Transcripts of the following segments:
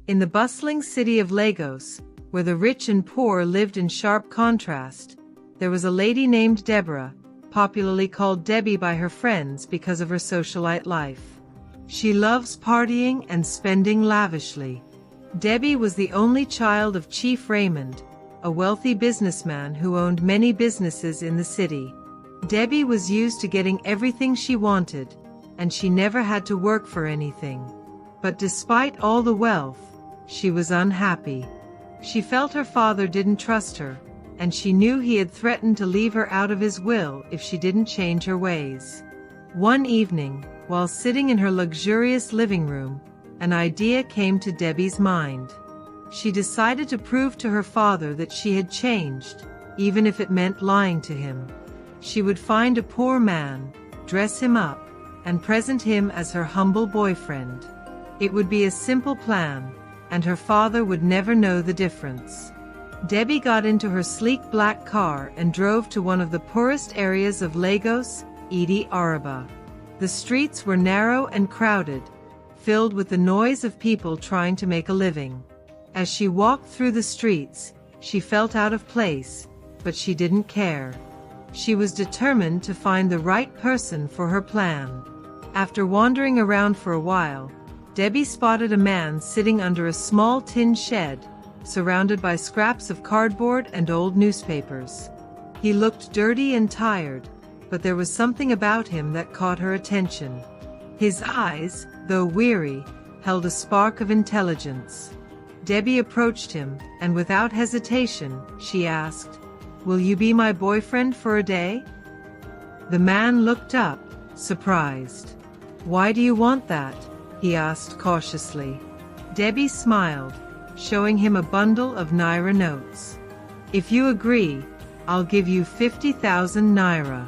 In the bustling city of Lagos, where the rich and poor lived in sharp contrast, there was a lady named Deborah, popularly called Debbie by her friends because of her socialite life. She loves partying and spending lavishly. Debbie was the only child of Chief Raymond, a wealthy businessman who owned many businesses in the city. Debbie was used to getting everything she wanted, and she never had to work for anything. But despite all the wealth, she was unhappy. She felt her father didn't trust her, and she knew he had threatened to leave her out of his will if she didn't change her ways. One evening, while sitting in her luxurious living room, an idea came to Debbie's mind. She decided to prove to her father that she had changed, even if it meant lying to him. She would find a poor man, dress him up, and present him as her humble boyfriend. It would be a simple plan, and her father would never know the difference. Debbie got into her sleek black car and drove to one of the poorest areas of Lagos, Idi Araba. The streets were narrow and crowded, filled with the noise of people trying to make a living. As she walked through the streets, she felt out of place, but she didn't care. She was determined to find the right person for her plan. After wandering around for a while, Debbie spotted a man sitting under a small tin shed, surrounded by scraps of cardboard and old newspapers. He looked dirty and tired, but there was something about him that caught her attention. His eyes, though weary, held a spark of intelligence. Debbie approached him, and without hesitation, she asked, "Will you be my boyfriend for a day?" The man looked up, surprised. "Why do you want that?" he asked cautiously. Debbie smiled, showing him a bundle of Naira notes. "If you agree, I'll give you 50,000 Naira.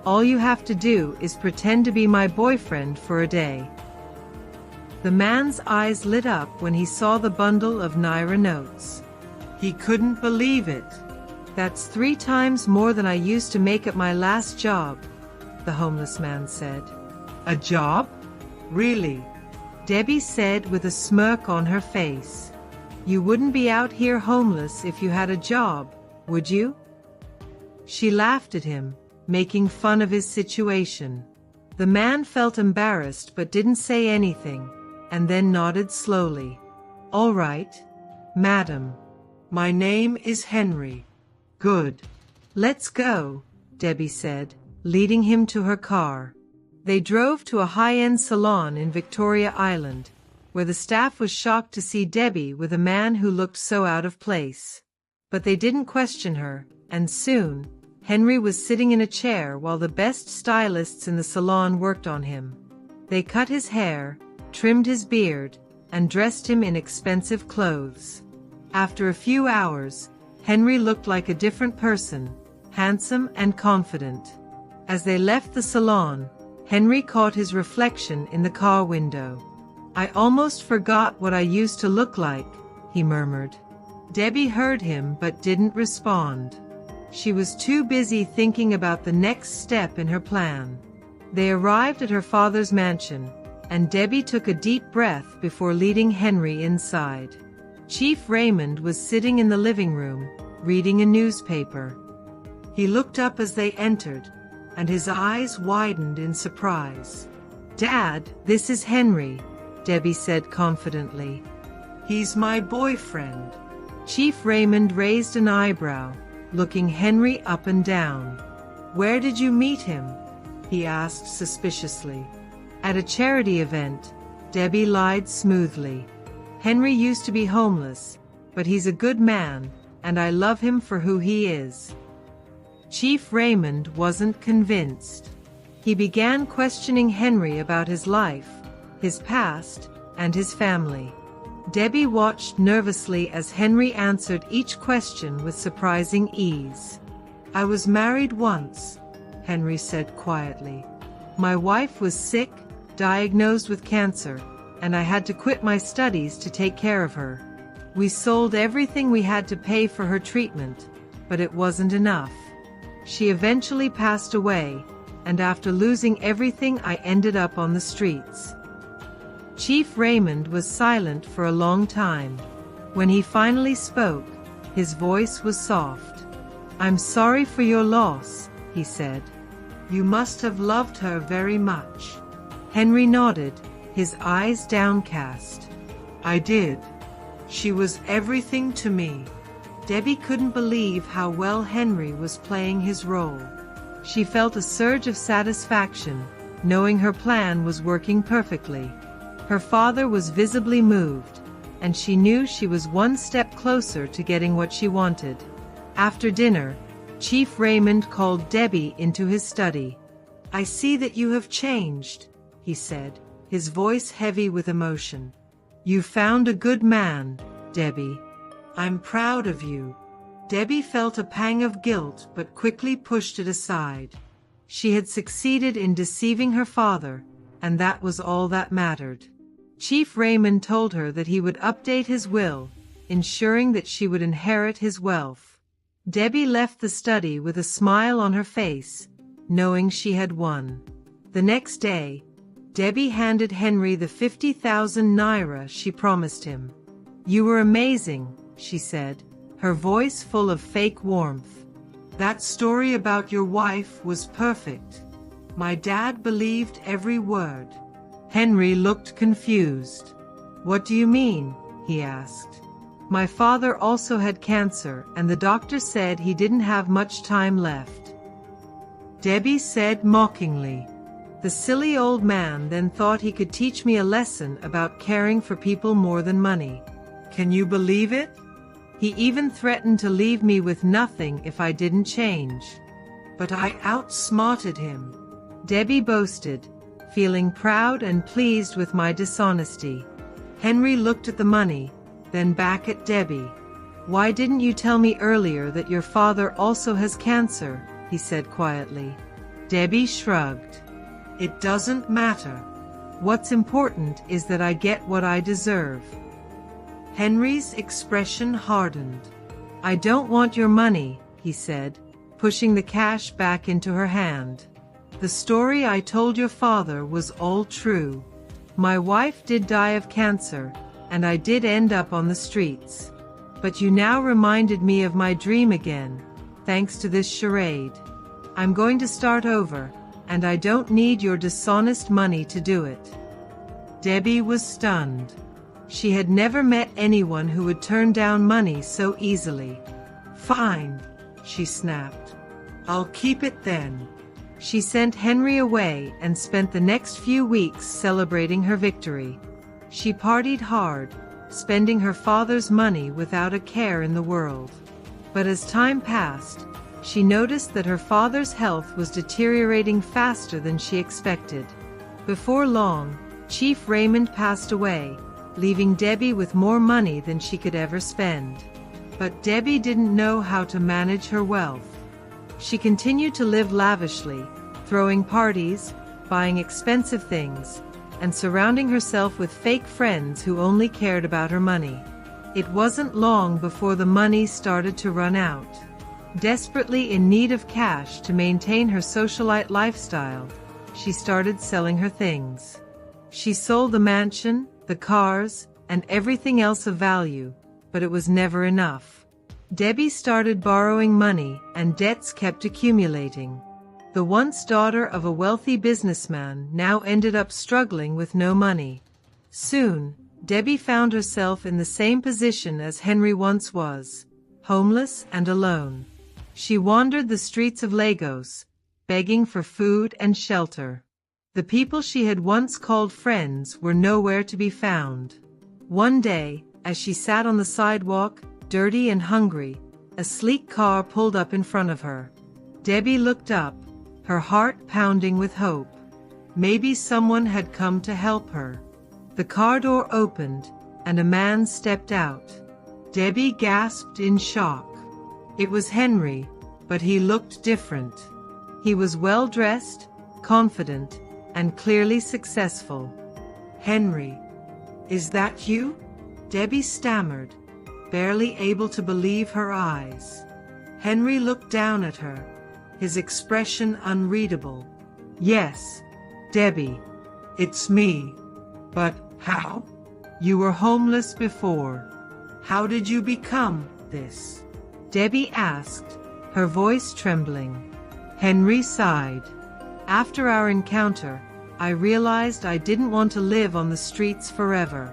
All you have to do is pretend to be my boyfriend for a day." The man's eyes lit up when he saw the bundle of Naira notes. He couldn't believe it. "That's 3 times more than I used to make at my last job," the homeless man said. "A job? Really?" Debbie said with a smirk on her face. "You wouldn't be out here homeless if you had a job, would you?" She laughed at him, making fun of his situation. The man felt embarrassed but didn't say anything, and then nodded slowly. "All right, madam. My name is Henry." "Good. Let's go," Debbie said, leading him to her car. They drove to a high-end salon in Victoria Island, where the staff was shocked to see Debbie with a man who looked so out of place. But they didn't question her, and soon, Henry was sitting in a chair while the best stylists in the salon worked on him. They cut his hair, trimmed his beard, and dressed him in expensive clothes. After a few hours, Henry looked like a different person, handsome and confident. As they left the salon, Henry caught his reflection in the car window. "I almost forgot what I used to look like," he murmured. Debbie heard him but didn't respond. She was too busy thinking about the next step in her plan. They arrived at her father's mansion, and Debbie took a deep breath before leading Henry inside. Chief Raymond was sitting in the living room, reading a newspaper. He looked up as they entered, and his eyes widened in surprise. "Dad, this is Henry," Debbie said confidently. "He's my boyfriend." Chief Raymond raised an eyebrow, looking Henry up and down. "Where did you meet him?" he asked suspiciously. "At a charity event," Debbie lied smoothly. "Henry used to be homeless, but he's a good man, and I love him for who he is." Chief Raymond wasn't convinced. He began questioning Henry about his life, his past, and his family. Debbie watched nervously as Henry answered each question with surprising ease. "I was married once," Henry said quietly. "My wife was sick, diagnosed with cancer, and I had to quit my studies to take care of her. We sold everything we had to pay for her treatment, but it wasn't enough. She eventually passed away, and after losing everything I ended up on the streets." Chief Raymond was silent for a long time. When he finally spoke, his voice was soft. "I'm sorry for your loss," he said. "You must have loved her very much." Henry nodded, his eyes downcast. "I did. She was everything to me." Debbie couldn't believe how well Henry was playing his role. She felt a surge of satisfaction, knowing her plan was working perfectly. Her father was visibly moved, and she knew she was one step closer to getting what she wanted. After dinner, Chief Raymond called Debbie into his study. "I see that you have changed," he said, his voice heavy with emotion. "You found a good man, Debbie. I'm proud of you." Debbie felt a pang of guilt but quickly pushed it aside. She had succeeded in deceiving her father, and that was all that mattered. Chief Raymond told her that he would update his will, ensuring that she would inherit his wealth. Debbie left the study with a smile on her face, knowing she had won. The next day, Debbie handed Henry the 50,000 naira she promised him. "You were amazing," she said, her voice full of fake warmth. "That story about your wife was perfect. My dad believed every word." Henry looked confused. "What do you mean?" he asked. "My father also had cancer, and the doctor said he didn't have much time left," Debbie said mockingly. "The silly old man then thought he could teach me a lesson about caring for people more than money. Can you believe it? He even threatened to leave me with nothing if I didn't change. But I outsmarted him," Debbie boasted, feeling proud and pleased with my dishonesty. Henry looked at the money, then back at Debbie. "Why didn't you tell me earlier that your father also has cancer?" he said quietly. Debbie shrugged. "It doesn't matter. What's important is that I get what I deserve." Henry's expression hardened. "I don't want your money," he said, pushing the cash back into her hand. "The story I told your father was all true. My wife did die of cancer, and I did end up on the streets. But you now reminded me of my dream again, thanks to this charade. I'm going to start over, and I don't need your dishonest money to do it." Debbie was stunned. She had never met anyone who would turn down money so easily. "Fine," she snapped. "I'll keep it then." She sent Henry away and spent the next few weeks celebrating her victory. She partied hard, spending her father's money without a care in the world. But as time passed, she noticed that her father's health was deteriorating faster than she expected. Before long, Chief Raymond passed away, leaving Debbie with more money than she could ever spend. But Debbie didn't know how to manage her wealth. She continued to live lavishly, throwing parties, buying expensive things, and surrounding herself with fake friends who only cared about her money. It wasn't long before the money started to run out. Desperately in need of cash to maintain her socialite lifestyle, she started selling her things. She sold the mansion, the cars, and everything else of value, but it was never enough. Debbie started borrowing money, and debts kept accumulating. The once daughter of a wealthy businessman now ended up struggling with no money. Soon, Debbie found herself in the same position as Henry once was, homeless and alone. She wandered the streets of Lagos, begging for food and shelter. The people she had once called friends were nowhere to be found. One day, as she sat on the sidewalk, dirty and hungry, a sleek car pulled up in front of her. Debbie looked up, her heart pounding with hope. Maybe someone had come to help her. The car door opened, and a man stepped out. Debbie gasped in shock. It was Henry, but he looked different. He was well-dressed, confident, and clearly successful. "Henry, is that you?" Debbie stammered, barely able to believe her eyes. Henry looked down at her, his expression unreadable. "Yes, Debbie, it's me. But How? You were homeless before. How did you become this? Debbie asked, her voice trembling. Henry sighed. After our encounter, I realized I didn't want to live on the streets forever.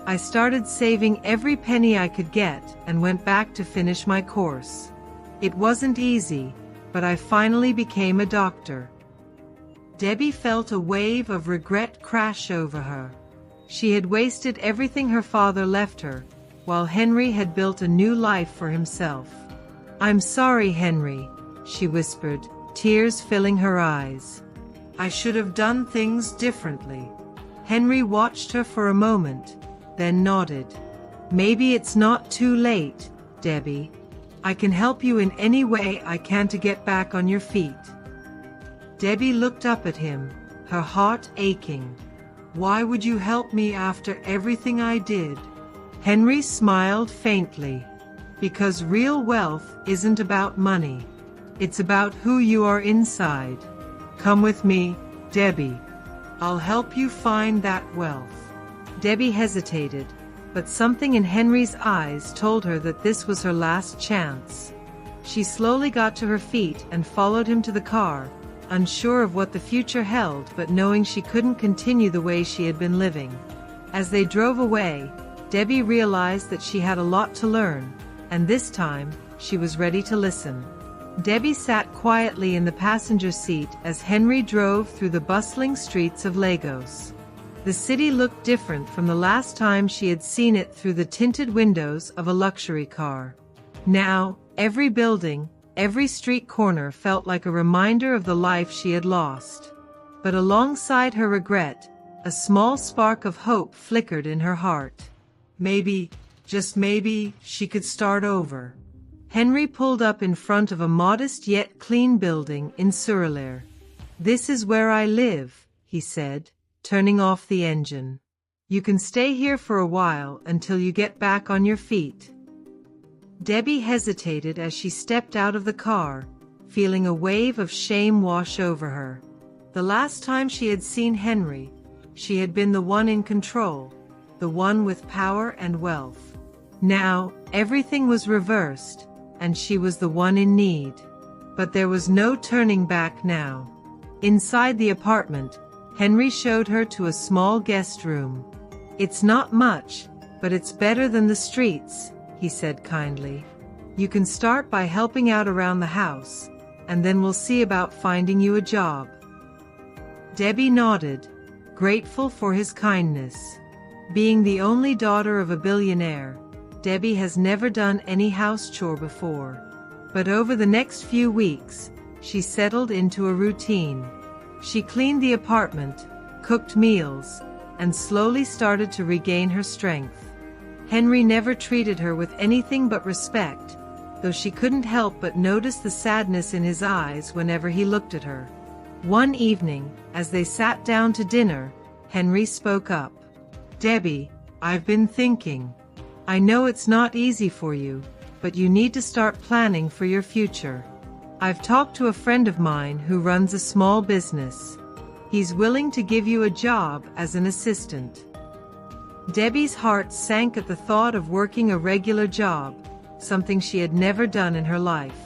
I started saving every penny I could get and went back to finish my course. It wasn't easy, but I finally became a doctor. Debbie felt a wave of regret crash over her. She had wasted everything her father left her, while Henry had built a new life for himself. I'm sorry, Henry, she whispered, tears filling her eyes. I should have done things differently. Henry watched her for a moment, then nodded. Maybe it's not too late, Debbie. I can help you in any way I can to get back on your feet. Debbie looked up at him, her heart aching. Why would you help me after everything I did? Henry smiled faintly. Because real wealth isn't about money. It's about who you are inside. Come with me, Debbie. I'll help you find that wealth. Debbie hesitated, but something in Henry's eyes told her that this was her last chance. She slowly got to her feet and followed him to the car, unsure of what the future held but knowing she couldn't continue the way she had been living. As they drove away, Debbie realized that she had a lot to learn, and this time, she was ready to listen. Debbie sat quietly in the passenger seat as Henry drove through the bustling streets of Lagos. The city looked different from the last time she had seen it through the tinted windows of a luxury car. Now, every building, every street corner felt like a reminder of the life she had lost. But alongside her regret, a small spark of hope flickered in her heart. Maybe, just maybe, she could start over. Henry pulled up in front of a modest yet clean building in Surrey. This is where I live, he said, turning off the engine. You can stay here for a while until you get back on your feet. Debbie hesitated as she stepped out of the car, feeling a wave of shame wash over her. The last time she had seen Henry, she had been the one in control, the one with power and wealth. Now, everything was reversed, and she was the one in need. But there was no turning back now. Inside the apartment, Henry showed her to a small guest room. It's not much, but it's better than the streets, he said kindly. You can start by helping out around the house, and then we'll see about finding you a job. Debbie nodded, grateful for his kindness. Being the only daughter of a billionaire, Debbie has never done any house chore before. But over the next few weeks, she settled into a routine. She cleaned the apartment, cooked meals, and slowly started to regain her strength. Henry never treated her with anything but respect, though she couldn't help but notice the sadness in his eyes whenever he looked at her. One evening, as they sat down to dinner, Henry spoke up. Debbie, I've been thinking. I know it's not easy for you, but you need to start planning for your future. I've talked to a friend of mine who runs a small business. He's willing to give you a job as an assistant. Debbie's heart sank at the thought of working a regular job, something she had never done in her life.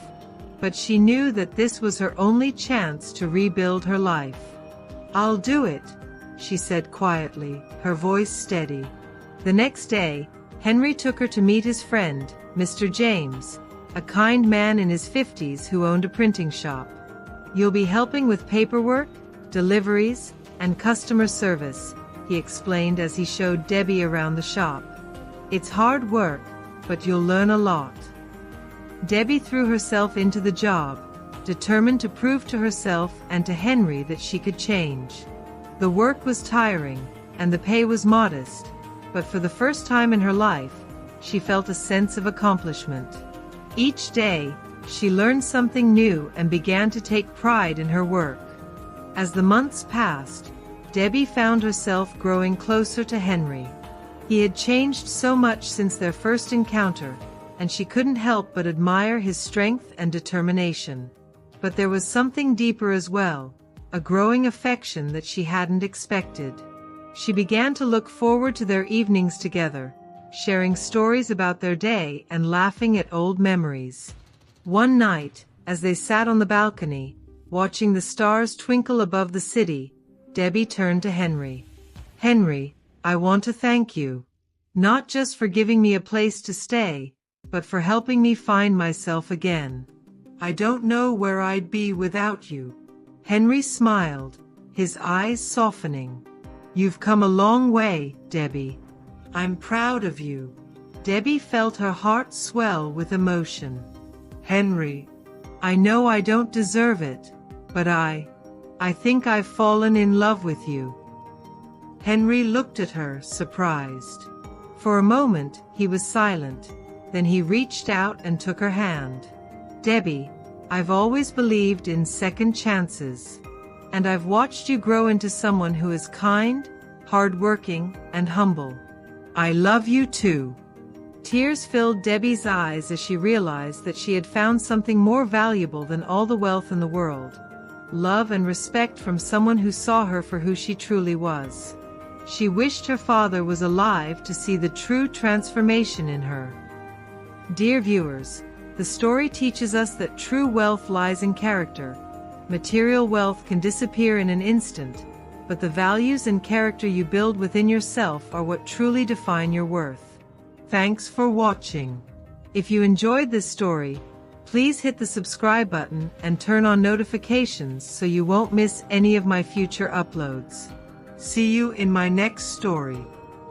But she knew that this was her only chance to rebuild her life. I'll do it, she said quietly, her voice steady. The next day, Henry took her to meet his friend, Mr. James, a kind man in his 50s who owned a printing shop. You'll be helping with paperwork, deliveries, and customer service, he explained as he showed Debbie around the shop. It's hard work, but you'll learn a lot. Debbie threw herself into the job, determined to prove to herself and to Henry that she could change. The work was tiring, and the pay was modest, but for the first time in her life, she felt a sense of accomplishment. Each day, she learned something new and began to take pride in her work. As the months passed, Debbie found herself growing closer to Henry. He had changed so much since their first encounter, and she couldn't help but admire his strength and determination. But there was something deeper as well, a growing affection that she hadn't expected. She began to look forward to their evenings together, sharing stories about their day and laughing at old memories. One night, as they sat on the balcony, watching the stars twinkle above the city, Debbie turned to Henry. "Henry, I want to thank you. Not just for giving me a place to stay, but for helping me find myself again. I don't know where I'd be without you." Henry smiled, his eyes softening. "You've come a long way, Debbie. I'm proud of you." Debbie felt her heart swell with emotion. "Henry, I know I don't deserve it, but I think I've fallen in love with you." Henry looked at her, surprised. For a moment, he was silent. Then he reached out and took her hand. "Debbie, I've always believed in second chances. And I've watched you grow into someone who is kind, hardworking, and humble. I love you too." Tears filled Debbie's eyes as she realized that she had found something more valuable than all the wealth in the world: love and respect from someone who saw her for who she truly was. She wished her father was alive to see the true transformation in her. Dear viewers, the story teaches us that true wealth lies in character. Material wealth can disappear in an instant, but the values and character you build within yourself are what truly define your worth. Thanks for watching. If you enjoyed this story, please hit the subscribe button and turn on notifications so you won't miss any of my future uploads. See you in my next story.